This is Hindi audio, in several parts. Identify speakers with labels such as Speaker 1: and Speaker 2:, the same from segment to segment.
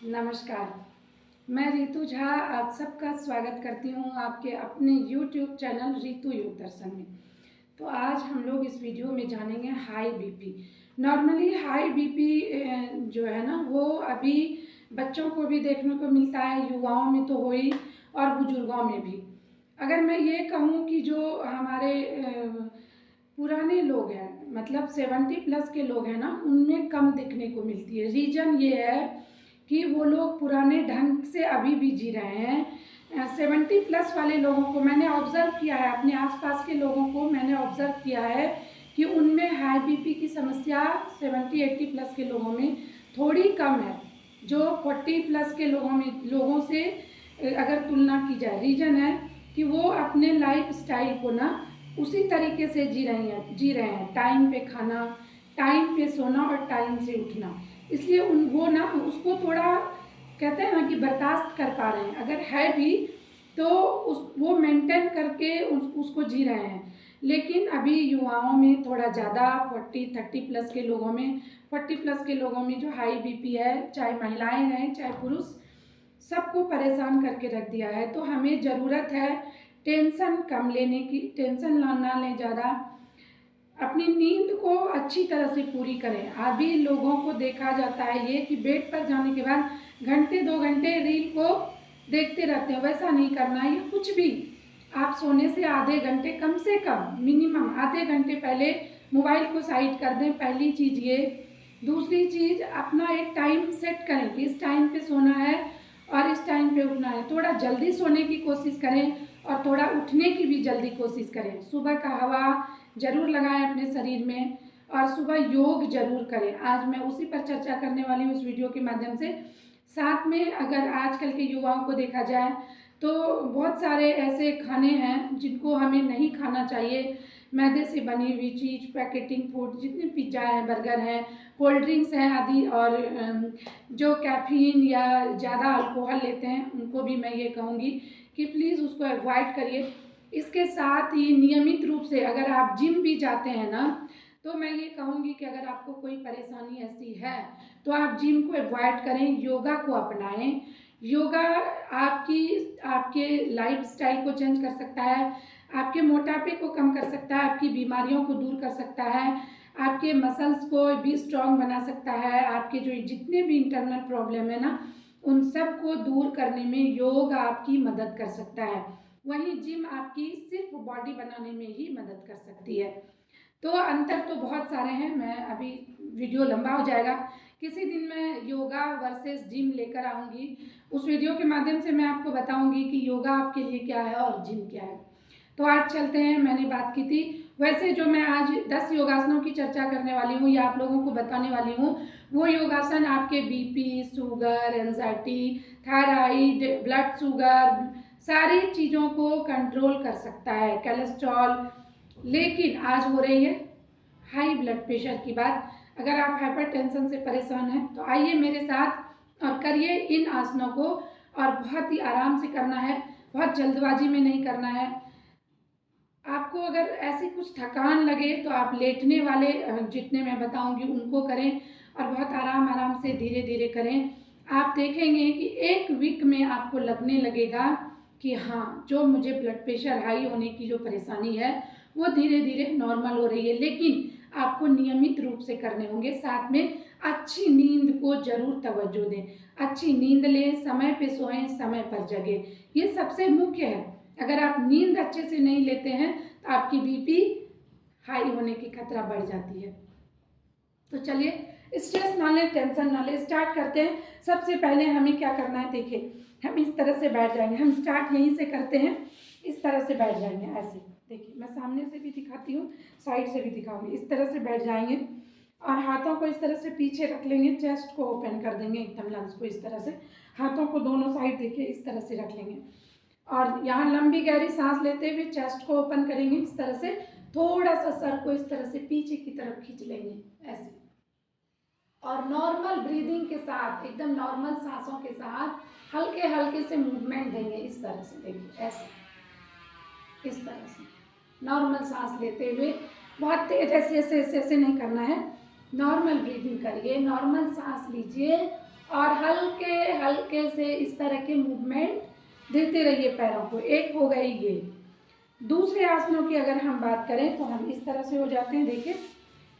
Speaker 1: नमस्कार। मैं रितु झा आप सबका स्वागत करती हूँ आपके अपने YouTube चैनल रितु योग दर्शन में। तो आज हम लोग इस वीडियो में जानेंगे high BP. Normally high BP जो है ना वो अभी बच्चों को भी देखने को मिलता है, युवाओं में तो हो ही और बुजुर्गों में भी। अगर मैं ये कहूँ कि जो हमारे पुराने लोग हैं, मतलब 70+ के लोग हैं ना, उनमें कम देखने को मिलती है। रीज़न ये है कि वो लोग पुराने ढंग से अभी भी जी रहे हैं। 70+ वाले लोगों को मैंने ऑब्ज़र्व किया है, अपने आसपास के लोगों को मैंने ऑब्ज़र्व किया है कि उनमें हाई बीपी की समस्या 70-80+ के लोगों में थोड़ी कम है, जो 40+ के लोगों से अगर तुलना की जाए। रीज़न है कि वो अपने लाइफ स्टाइल को ना उसी तरीके से जी रहे हैं, टाइम पे खाना, टाइम पे सोना और टाइम से उठना। इसलिए वो ना उसको थोड़ा कहते हैं ना कि बर्दाश्त कर पा रहे हैं। अगर है भी तो वो मेंटेन करके उसको जी रहे हैं। लेकिन अभी युवाओं में थोड़ा ज़्यादा 40-30+ के लोगों में, 40+ के लोगों में जो हाई बीपी है, चाहे महिलाएं हैं चाहे पुरुष, सबको परेशान करके रख दिया है। तो हमें ज़रूरत है टेंशन कम लेने की, टेंशन ना लें ज़्यादा, अपनी नींद को अच्छी तरह से पूरी करें। अभी लोगों को देखा जाता है ये कि बेड पर जाने के बाद घंटे 2 घंटे रील को देखते रहते हैं। वैसा नहीं करना है। ये कुछ भी आप सोने से आधे घंटे, कम से कम मिनिमम आधे घंटे पहले मोबाइल को साइड कर दें, पहली चीज़ ये। दूसरी चीज़, अपना एक टाइम सेट करें कि इस टाइम पे सोना है और इस टाइम पे उठना है। थोड़ा जल्दी सोने की कोशिश करें और थोड़ा उठने की भी जल्दी कोशिश करें। सुबह का हवा ज़रूर लगाएं अपने शरीर में और सुबह योग ज़रूर करें। आज मैं उसी पर चर्चा करने वाली हूँ इस वीडियो के माध्यम से। साथ में अगर आजकल के युवाओं को देखा जाए तो बहुत सारे ऐसे खाने हैं जिनको हमें नहीं खाना चाहिए। मैदे से बनी हुई चीज़, पैकेटिंग फूड, जितने पिज्ज़ा है, बर्गर हैं, कोल्ड ड्रिंक्स हैं आदि, और जो कैफ़ीन या ज़्यादा अल्कोहल लेते हैं उनको भी मैं ये कहूँगी कि प्लीज़ उसको अवॉइड करिए। इसके साथ ही नियमित रूप से अगर आप जिम भी जाते हैं ना, तो मैं ये कहूँगी कि अगर आपको कोई परेशानी ऐसी है तो आप जिम को अवॉइड करें, योगा को अपनाएं। योगा आपके लाइफस्टाइल को चेंज कर सकता है, आपके मोटापे को कम कर सकता है, आपकी बीमारियों को दूर कर सकता है, आपके मसल्स को भी स्ट्रॉन्ग बना सकता है। आपके जो जितने भी इंटरनल प्रॉब्लम है ना, उन सब को दूर करने में योग आपकी मदद कर सकता है। वहीं जिम आपकी सिर्फ बॉडी बनाने में ही मदद कर सकती है। तो अंतर तो बहुत सारे हैं, मैं अभी वीडियो लंबा हो जाएगा। किसी दिन मैं योगा वर्सेस जिम लेकर आऊँगी। उस वीडियो के माध्यम से मैं आपको बताऊँगी कि योगा आपके लिए क्या है और जिम क्या है। तो आज चलते हैं। मैंने बात की थी, वैसे जो मैं आज 10 योगासनों की चर्चा करने वाली हूँ या आप लोगों को बताने वाली हूँ, वो योगासन आपके BP, sugar, anxiety, thyroid, blood sugar, सारी चीज़ों को कंट्रोल कर सकता है, कोलेस्ट्रॉल। लेकिन आज हो रही है हाई ब्लड प्रेशर की बात। अगर आप हाइपरटेंशन से परेशान हैं तो आइए मेरे साथ और करिए इन आसनों को, और बहुत ही आराम से करना है, बहुत जल्दबाजी में नहीं करना है। आपको अगर ऐसी कुछ थकान लगे तो आप लेटने वाले जितने मैं बताऊंगी उनको करें और बहुत आराम आराम से धीरे धीरे करें। आप देखेंगे कि 1 वीक में आपको लगने लगेगा कि हाँ, जो मुझे ब्लड प्रेशर हाई होने की जो परेशानी है वो धीरे धीरे नॉर्मल हो रही है। लेकिन आपको नियमित रूप से करने होंगे। साथ में अच्छी नींद को ज़रूर तवज्जो दें, अच्छी नींद लें, समय पे सोएं, समय पर जगें, ये सबसे मुख्य है। अगर आप नींद अच्छे से नहीं लेते हैं तो आपकी बीपी हाई होने की खतरा बढ़ जाती है। तो चलिए, स्ट्रेस ना लें, टेंशन ना लें, स्टार्ट करते हैं। सबसे पहले हमें क्या करना है, देखिए हम इस तरह से बैठ जाएंगे। हम स्टार्ट यहीं से करते हैं, इस तरह से बैठ जाएंगे ऐसे। देखिए मैं सामने से भी दिखाती हूँ, साइड से भी दिखाऊंगी। इस तरह से बैठ जाएंगे और हाथों को इस तरह से पीछे रख लेंगे, चेस्ट को ओपन कर देंगे एकदम, लंग्स को इस तरह से, हाथों को दोनों साइड देखिए इस तरह से रख लेंगे और यहाँ लंबी गहरी सांस लेते हुए चेस्ट को ओपन करेंगे इस तरह से। थोड़ा सा सर को इस तरह से पीछे की तरफ खींच लेंगे ऐसे, और नॉर्मल ब्रीदिंग के साथ, एकदम नॉर्मल सांसों के साथ हल्के हल्के से मूवमेंट देंगे इस तरह से। देखिए ऐसे, इस तरह से नॉर्मल सांस लेते हुए, बहुत तेज ऐसे ऐसे ऐसे ऐसे नहीं करना है, नॉर्मल ब्रीदिंग करिए, नॉर्मल सांस लीजिए और हल्के हल्के से इस तरह के मूवमेंट देते रहिए पैरों को। एक हो गई ये। दूसरे आसनों की अगर हम बात करें तो हम इस तरह से हो जाते हैं। देखिए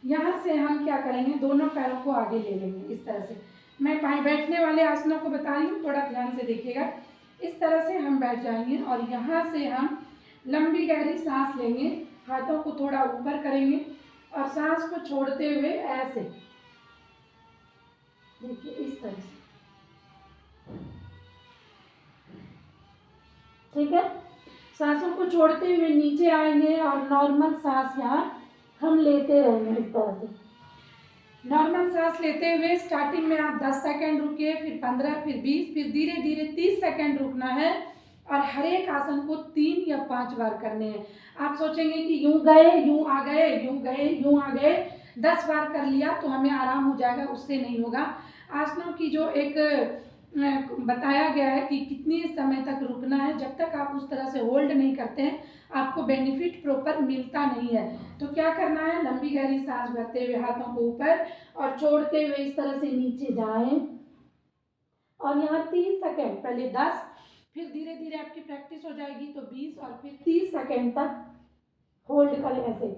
Speaker 1: यहाँ से हम क्या करेंगे, दोनों पैरों को आगे ले लेंगे इस तरह से। मैं बैठने वाले आसनों को बता रही हूँ, थोड़ा ध्यान से देखिएगा। इस तरह से हम बैठ जाएंगे और यहाँ से हम लंबी गहरी सांस लेंगे, हाथों को थोड़ा ऊपर करेंगे और सांस को छोड़ते हुए ऐसे, देखिए इस तरह से, ठीक है। सांसों को छोड़ते हुए नीचे आएंगे और नॉर्मल सांस यहाँ हम लेते रहेंगे इस तरह से। नॉर्मल सांस लेते हुए स्टार्टिंग में आप 10 सेकंड रुकिए, फिर 15, फिर 20, फिर धीरे धीरे 30 सेकंड रुकना है और हर एक आसन को 3 या 5 बार करने हैं। आप सोचेंगे कि यूं गए यूं आ गए, यूं गए यूं आ गए, 10 बार कर लिया तो हमें आराम हो जाएगा, उससे नहीं होगा। आसनों की जो एक बताया गया है कि कितनी समय तक रुकना है, जब तक आप उस तरह से होल्ड नहीं करते हैं आपको बेनिफिट प्रॉपर मिलता नहीं है। तो क्या करना है, लंबी गहरी सांस भरते हुए हाथों को ऊपर और छोड़ते हुए इस तरह से नीचे जाएं और यहाँ 30 सेकेंड, पहले 10, फिर धीरे धीरे आपकी प्रैक्टिस हो जाएगी तो 20 और फिर 30 सेकेंड तक होल्ड करें। ऐसे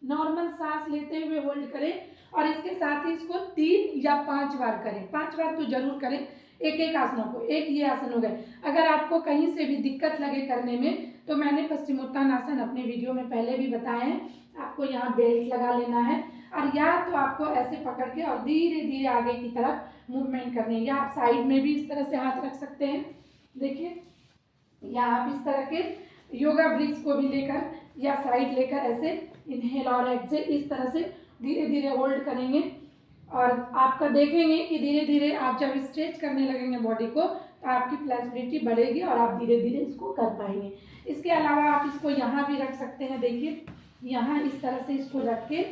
Speaker 1: नॉर्मल सांस लेते हुए होल्ड करें और इसके साथ ही इसको 3 या 5 बार करें। 5 बार तो जरूर करें एक एक आसनों को। एक ये आसन हो गए। अगर आपको कहीं से भी दिक्कत लगे करने में तो मैंने पश्चिमोत्तानासन अपने वीडियो में पहले भी बताए हैं। आपको यहाँ बेल्ट लगा लेना है और या तो आपको ऐसे पकड़ के और धीरे धीरे आगे की तरफ मूवमेंट करनी है, या आप साइड में भी इस तरह से हाथ रख सकते हैं। देखिए या आप इस तरह के योगा ब्रिक्स को भी लेकर या साइड लेकर ऐसे इनहेल और एक्सेल इस तरह से धीरे धीरे होल्ड करेंगे और आपका देखेंगे कि धीरे धीरे आप जब स्ट्रेच करने लगेंगे बॉडी को तो आपकी फ्लेक्सिबिलिटी बढ़ेगी और आप धीरे धीरे इसको कर पाएंगे। इसके अलावा आप इसको यहाँ भी रख सकते हैं। देखिए यहाँ इस तरह से इसको रख के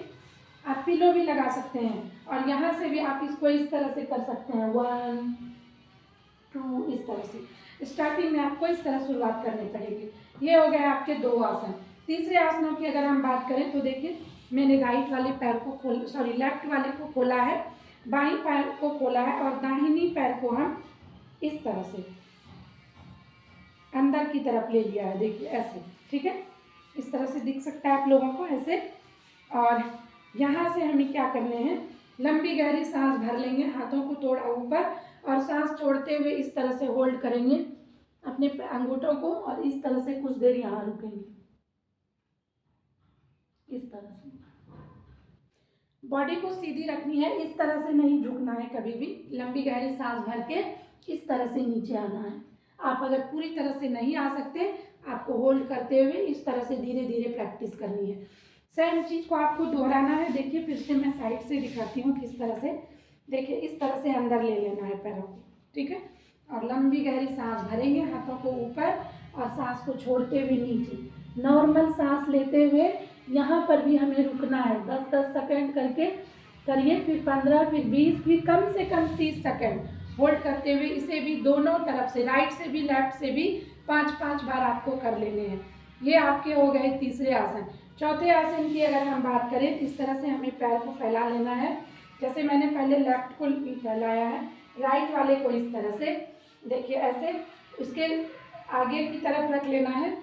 Speaker 1: आप पिलो भी लगा सकते हैं और यहाँ से भी आप इसको इस तरह से कर सकते हैं। 1 2 इस तरह से। स्टार्टिंग में आपको इस तरह शुरुआत करनी पड़ेगी। ये हो गए आपके 2 आसन। तीसरे आसनों की अगर हम बात करें तो देखिए मैंने राइट वाले पैर को लेफ्ट वाले को खोला है, बाईं पैर को खोला है और दाहिनी पैर को हम इस तरह से अंदर की तरफ ले लिया है। देखिए ऐसे, ठीक है, इस तरह से दिख सकता है आप लोगों को ऐसे। और यहाँ से हमें क्या करने हैं, लंबी गहरी सांस भर लेंगे, हाथों को थोड़ा ऊपर और सांस छोड़ते हुए इस तरह से होल्ड करेंगे अपने अंगूठों को और इस तरह से कुछ देर यहाँ रुकेंगे इस तरह से। बॉडी को सीधी रखनी है, इस तरह से नहीं झुकना है कभी भी। लंबी गहरी सांस भर के इस तरह से नीचे आना है। आप अगर पूरी तरह से नहीं आ सकते आपको होल्ड करते हुए इस तरह से धीरे धीरे प्रैक्टिस करनी है। सेम चीज़ को आपको दोहराना है। देखिए फिर से मैं साइड से दिखाती हूँ किस तरह से। देखिए इस तरह से अंदर ले लेना है पैरों को, ठीक है, और लंबी गहरी सांस भरेंगे, हाथों को ऊपर और सांस को छोड़ते हुए नीचे। नॉर्मल सांस लेते हुए यहाँ पर भी हमें रुकना है, 10-10 सेकेंड करके करिए, फिर 15, फिर 20, फिर कम से कम 30 सेकेंड होल्ड करते हुए इसे भी दोनों तरफ से, राइट से भी लेफ्ट से भी 5-5 बार आपको कर लेने हैं। ये आपके हो गए तीसरे आसन। चौथे आसन की अगर हम बात करें, इस तरह से हमें पैर को फैला लेना है। जैसे मैंने पहले लेफ्ट को फैलाया है, राइट वाले को इस तरह से, देखिए ऐसे उसके आगे की तरफ रख लेना है।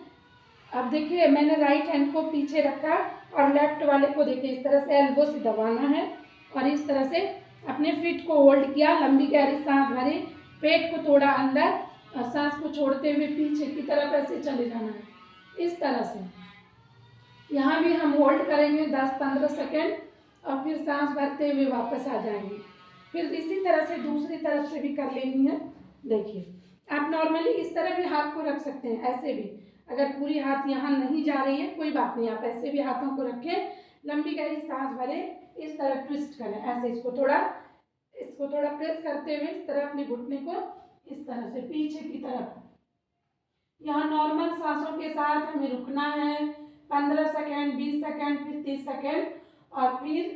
Speaker 1: अब देखिए मैंने राइट हैंड को पीछे रखा और लेफ्ट वाले को देखिए इस तरह से एल्बो से दबाना है और इस तरह से अपने फीट को होल्ड किया, लंबी गहरी सांस भरी, पेट को थोड़ा अंदर और सांस को छोड़ते हुए पीछे की तरफ ऐसे चले जाना है इस तरह से। यहाँ भी हम होल्ड करेंगे 10-15 सेकेंड और फिर सांस भरते हुए वापस आ जाएंगे। फिर इसी तरह से दूसरी तरफ से भी कर लेनी है। देखिए आप नॉर्मली इस तरह भी हाथ को रख सकते हैं, ऐसे भी। अगर पूरी हाथ यहाँ नहीं जा रही है कोई बात नहीं, आप ऐसे भी हाथों को रखें, लंबी गहरी सांस भरे, इस तरह ट्विस्ट करें ऐसे, इसको थोड़ा प्रेस करते हुए इस तरह अपने घुटने को इस तरह से पीछे की तरफ। यहाँ नॉर्मल सांसों के साथ हमें रुकना है 15 सेकेंड, 20 सेकेंड, फिर 30 सेकेंड और फिर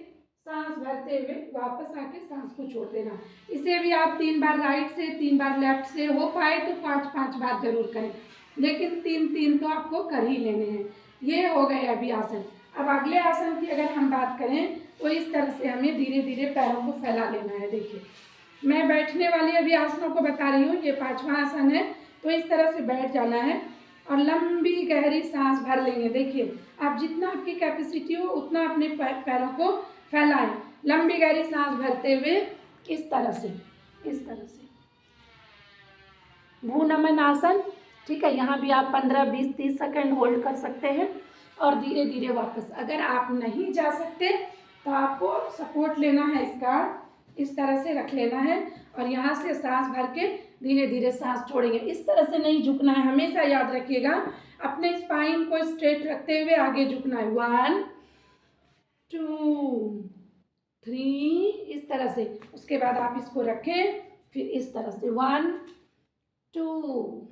Speaker 1: सांस भरते हुए वापस आके सांस को छोड़ देना। इसे भी आप 3 बार राइट से, 3 बार लेफ्ट से, हो पाए तो 5-5 बार जरूर करें, लेकिन 3-3 तो आपको कर ही लेने हैं। ये हो गए अभी आसन। अब अगले आसन की अगर हम बात करें तो इस तरह से हमें धीरे धीरे पैरों को फैला लेना है। देखिए मैं बैठने वाली अभी आसनों को बता रही हूँ। ये 5वां आसन है। तो इस तरह से बैठ जाना है और लंबी गहरी सांस भर लेंगे। देखिए, आप जितना आपकी कैपेसिटी हो उतना अपने पैरों को फैलाएं, लंबी गहरी सांस भरते हुए इस तरह से भ्रूनमन आसन। ठीक है, यहाँ भी आप 15, 20, 30 सेकंड होल्ड कर सकते हैं और धीरे धीरे वापस। अगर आप नहीं जा सकते तो आपको सपोर्ट लेना है, इसका इस तरह से रख लेना है और यहाँ से सांस भर के धीरे धीरे सांस छोड़ेंगे। इस तरह से नहीं झुकना है, हमेशा याद रखिएगा, अपने स्पाइन को स्ट्रेट रखते हुए आगे झुकना है। 1, 2, 3, इस तरह से। उसके बाद आप इसको रखें, फिर इस तरह से 1, 2,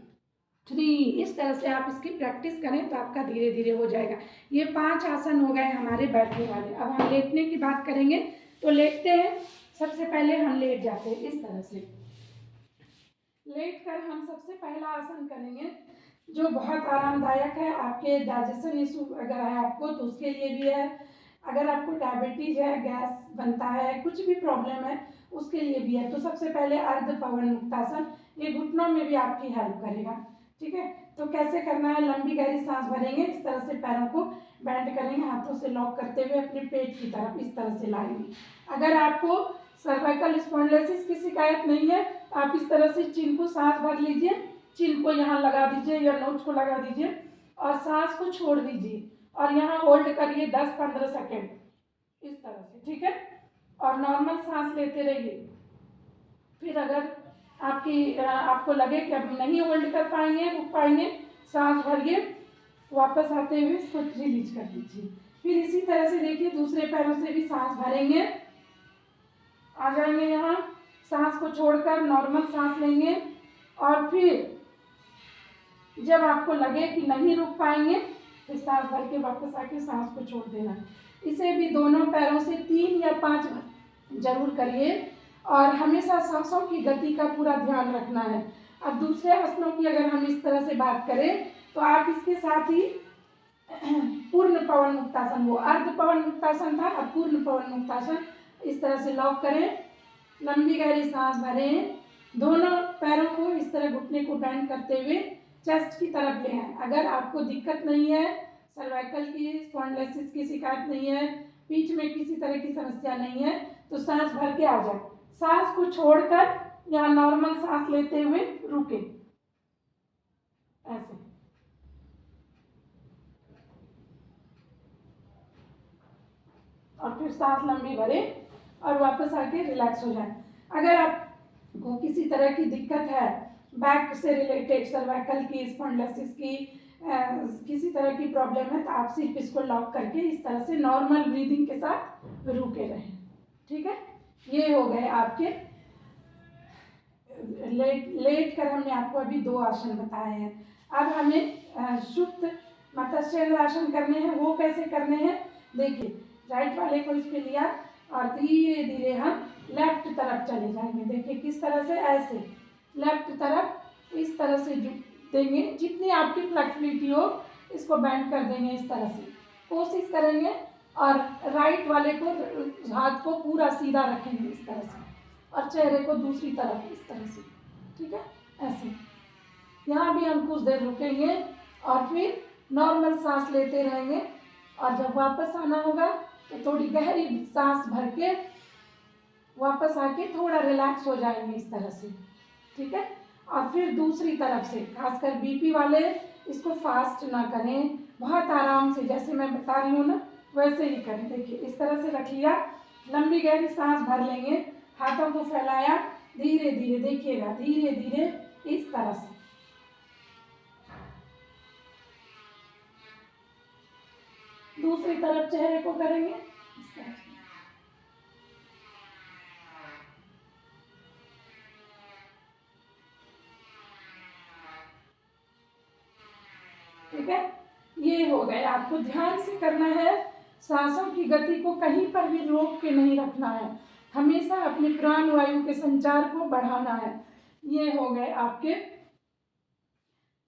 Speaker 1: 3, इस तरह से आप इसकी प्रैक्टिस करें तो आपका धीरे धीरे हो जाएगा। ये 5 आसन हो गए हमारे बैठने वाले। अब हम लेटने की बात करेंगे। तो लेटते हैं, सबसे पहले हम लेट जाते हैं इस तरह से। लेट कर हम सबसे पहला आसन करेंगे जो बहुत आरामदायक है। आपके डाइजेशन इशू अगर है आपको तो उसके लिए भी है, अगर आपको डायबिटीज है, गैस बनता है, कुछ भी प्रॉब्लम है उसके लिए भी है। तो सबसे पहले अर्ध पवन मुक्तासन, ये घुटनों में भी आपकी हेल्प करेगा। ठीक है, तो कैसे करना है, लंबी गहरी सांस भरेंगे, इस तरह से पैरों को बेंड करेंगे, हाथों से लॉक करते हुए अपने पेट की तरफ इस तरह से लाएंगे। अगर आपको सर्वाइकल स्पॉन्डिलोसिस की शिकायत नहीं है तो आप इस तरह से चिन को सांस भर लीजिए, चिन को यहाँ लगा दीजिए या नोज को लगा दीजिए और सांस को छोड़ दीजिए और यहाँ होल्ड करिए 10-15 सेकेंड इस तरह से। ठीक है, और नॉर्मल सांस लेते रहिए। फिर अगर आपको लगे कि अब नहीं होल्ड कर पाएंगे, रुक पाएंगे, सांस भरिए, वापस आते हुए इसको रिलीज कर दीजिए। फिर इसी तरह से देखिए दूसरे पैरों से भी सांस भरेंगे, आ जाएंगे यहाँ, सांस को छोड़कर नॉर्मल सांस लेंगे और फिर जब आपको लगे कि नहीं रुक पाएंगे फिर सांस भर के वापस आके सांस को छोड़ देना। इसे भी दोनों पैरों से 3 या 5 बार जरूर करिए और हमेशा सांसों की गति का पूरा ध्यान रखना है। अब दूसरे आसनों की अगर हम इस तरह से बात करें तो आप इसके साथ ही पूर्ण पवन मुक्तासन, वो अर्ध पवन मुक्तासन था, अब पूर्ण पवन मुक्तासन, इस तरह से लॉक करें, लंबी गहरी सांस भरें, दोनों पैरों को इस तरह घुटने को बेंड करते हुए चेस्ट की तरफ ले आए। अगर आपको दिक्कत नहीं है, सर्वाइकल की स्पॉन्डिलोसिस की शिकायत नहीं है, पीठ में किसी तरह की समस्या नहीं है तो सांस भर के आ जाए, सांस को छोड़कर यहाँ नॉर्मल सांस लेते हुए रुके ऐसे, और फिर सांस लंबी भरे और वापस आके रिलैक्स हो जाए। अगर आपको किसी तरह की दिक्कत है, बैक से रिलेटेड, सर्वाइकल की, स्पॉन्डिलोसिस की, किसी तरह की प्रॉब्लम है तो आप सिर्फ इसको लॉक करके इस तरह से नॉर्मल ब्रीदिंग के साथ रुके रहें। ठीक है, ये हो गए आपके लेट कर हमने आपको अभी 2 आसन बताए हैं। अब हमें शुद्ध मत्स्य आसन करने हैं। वो कैसे करने हैं, देखिए राइट वाले को इस पे लिया और धीरे धीरे हम लेफ्ट तरफ चले जाएंगे। देखिए किस तरह से, ऐसे लेफ्ट तरफ इस तरह से देंगे, जितनी आपकी फ्लेक्सिबिलिटी हो इसको बेंड कर देंगे इस तरह से, कोशिश करेंगे और राइट वाले को, हाथ को पूरा सीधा रखेंगे इस तरह से और चेहरे को दूसरी तरफ इस तरह से। ठीक है, ऐसे यहाँ भी हम कुछ देर रुकेंगे और फिर नॉर्मल सांस लेते रहेंगे और जब वापस आना होगा तो थोड़ी गहरी सांस भर के वापस आके थोड़ा रिलैक्स हो जाएंगे इस तरह से। ठीक है, और फिर दूसरी तरफ से, खासकर बीपी वाले इसको फास्ट ना करें, बहुत आराम से जैसे मैं बता रही हूँ ना वैसे ही करें। देखिए इस तरह से रख लिया, लंबी गहरी सांस भर लेंगे, हाथों को फैलाया, धीरे धीरे, देखिएगा धीरे धीरे इस तरह से, दूसरी तरफ चेहरे को करेंगे इस तरह से। ठीक है, ये हो गए। आपको ध्यान से करना है, सांसों की गति को कहीं पर भी रोक के नहीं रखना है, हमेशा अपने प्राण वायु के संचार को बढ़ाना है। ये हो गए आपके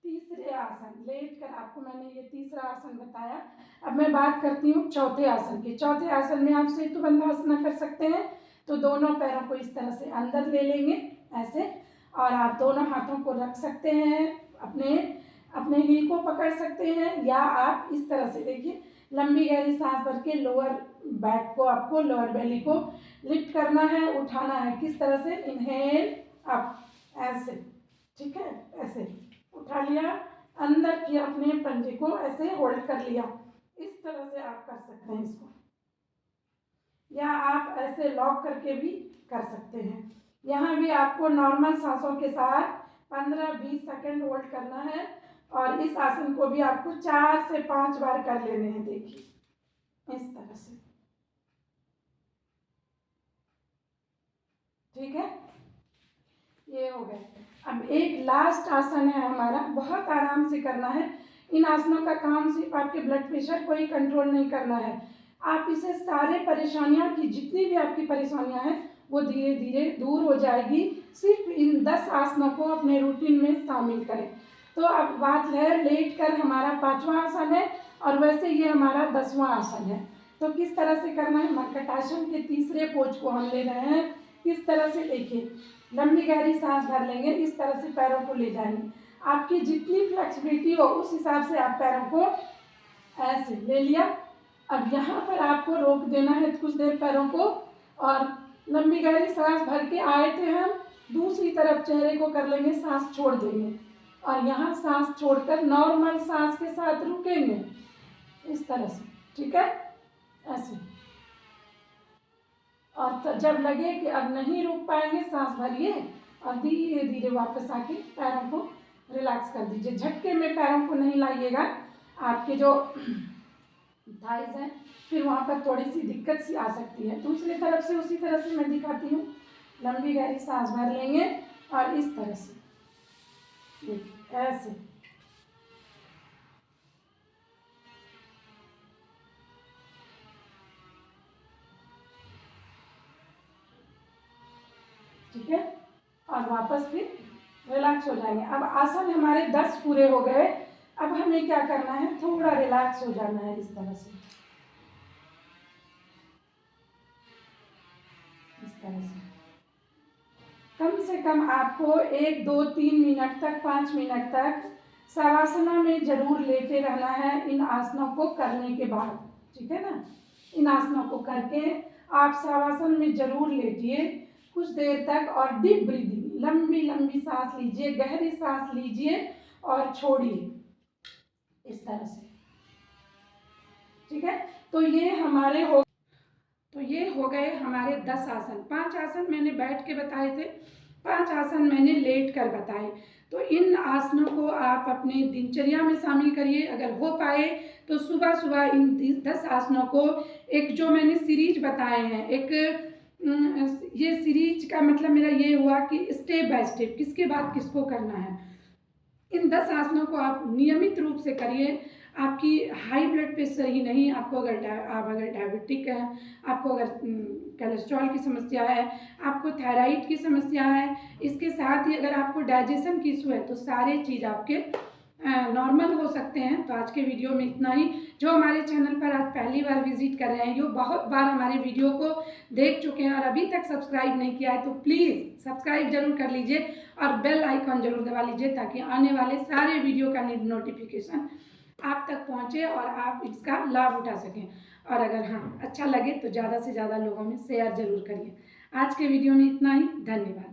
Speaker 1: तीसरे आसन। लेट कर आपको मैंने ये तीसरा आसन बताया। अब मैं बात करती हूँ चौथे आसन की। चौथे आसन में आप सेतु बंधासना कर सकते हैं, तो दोनों पैरों को इस तरह से अंदर ले लेंगे ऐसे, और आप दोनों हाथों को रख सकते हैं, अपने अपने हील को पकड़ सकते हैं, या आप इस तरह से देखिए लंबी गहरी सांस भर के लोअर बैक को, आपको लोअर बेली को लिफ्ट करना है, उठाना है। किस तरह से? इनहेल अप, ऐसे, ठीक है, ऐसे उठा लिया, अंदर किया, अपने पंजे को ऐसे होल्ड कर लिया। इस तरह से आप कर सकते हैं इसको, या आप ऐसे लॉक करके भी कर सकते हैं। यहाँ भी आपको नॉर्मल सांसों के साथ 15-20 सेकंड होल्ड करना है, और इस आसन को भी आपको 4 से 5 बार कर लेने हैं। देखिए इस तरह से, ठीक है, ये हो गए। अब एक लास्ट आसन है हमारा, बहुत आराम से करना है। इन आसनों का काम सिर्फ आपके ब्लड प्रेशर को ही कंट्रोल नहीं करना है, आप इसे सारे परेशानियां की, जितनी भी आपकी परेशानियां हैं वो धीरे धीरे दूर हो जाएगी। सिर्फ इन 10 आसनों को अपने रूटीन में शामिल करें। तो अब बात है, लेट कर हमारा 5वां आसन है, और वैसे ये हमारा 10वां आसन है। तो किस तरह से करना है? मर्कटासन के तीसरे पोज को हम ले रहे हैं। किस तरह से? देखिए, लंबी गहरी सांस भर लेंगे, इस तरह से पैरों को ले जाएंगे। आपकी जितनी फ्लेक्सिबिलिटी हो उस हिसाब से आप पैरों को ऐसे ले लिया। अब यहाँ पर आपको रोक देना है कुछ देर पैरों को, और लंबी गहरी सांस भर के आए थे हम, दूसरी तरफ चेहरे को कर लेंगे, सांस छोड़ देंगे, और यहाँ सांस छोड़कर नॉर्मल सांस के साथ रुकेंगे इस तरह से, ठीक है, ऐसे। और जब लगे कि अब नहीं रुक पाएंगे, सांस भरिए और धीरे धीरे वापस आके पैरों को रिलैक्स कर दीजिए। झटके में पैरों को नहीं लाइएगा, आपके जो थाइस हैं फिर वहाँ पर थोड़ी सी दिक्कत सी आ सकती है। दूसरी तरफ से उसी तरह से मैं दिखाती हूँ। लंबी गहरी सांस भर लेंगे और इस तरह से ऐसे, ठीक है, और वापस फिर रिलैक्स हो जाएंगे। अब आसन हमारे 10 पूरे हो गए। अब हमें क्या करना है? थोड़ा रिलैक्स हो जाना है इस तरह से, इस तरह से। कम से कम आपको 1, 2, 3 मिनट तक, 5 मिनट तक शवासना में जरूर लेटे रहना है इन आसनों को करने के बाद, ठीक है ना। इन आसनों को करके आप शवासन में जरूर लेटिए कुछ देर तक, और डीप ब्रीदिंग, लंबी लंबी सांस लीजिए, गहरी सांस लीजिए और छोड़िए इस तरह से, ठीक है। तो ये हो गए हमारे 10 आसन। 5 आसन मैंने बैठ के बताए थे, 5 आसन मैंने लेट कर बताए। तो इन आसनों को आप अपने दिनचर्या में शामिल करिए। अगर हो पाए तो सुबह सुबह इन 10 आसनों को, एक जो मैंने सीरीज बताए हैं, एक ये सीरीज का मतलब मेरा ये हुआ कि स्टेप बाय स्टेप किसके बाद किसको करना है। इन 10 आसनों को आप नियमित रूप से करिए। आपकी हाई ब्लड प्रेशर ही नहीं, आपको आप अगर डायबिटिक है, आपको अगर कोलेस्ट्रॉल की समस्या है, आपको थायराइड की समस्या है, इसके साथ ही अगर आपको डाइजेशन की इशू है, तो सारे चीज़ आपके नॉर्मल हो सकते हैं। तो आज के वीडियो में इतना ही। जो हमारे चैनल पर आज पहली बार विजिट कर रहे हैं, जो बहुत बार हमारे वीडियो को देख चुके हैं और अभी तक सब्सक्राइब नहीं किया है, तो प्लीज़ सब्सक्राइब जरूर कर लीजिए और बेल आइकॉन जरूर दबा लीजिए, ताकि आने वाले सारे वीडियो का नोटिफिकेशन आप तक पहुँचे और आप इसका लाभ उठा सकें। और अगर हाँ अच्छा लगे तो ज़्यादा से ज़्यादा लोगों में शेयर जरूर करिए। आज के वीडियो में इतना ही। धन्यवाद।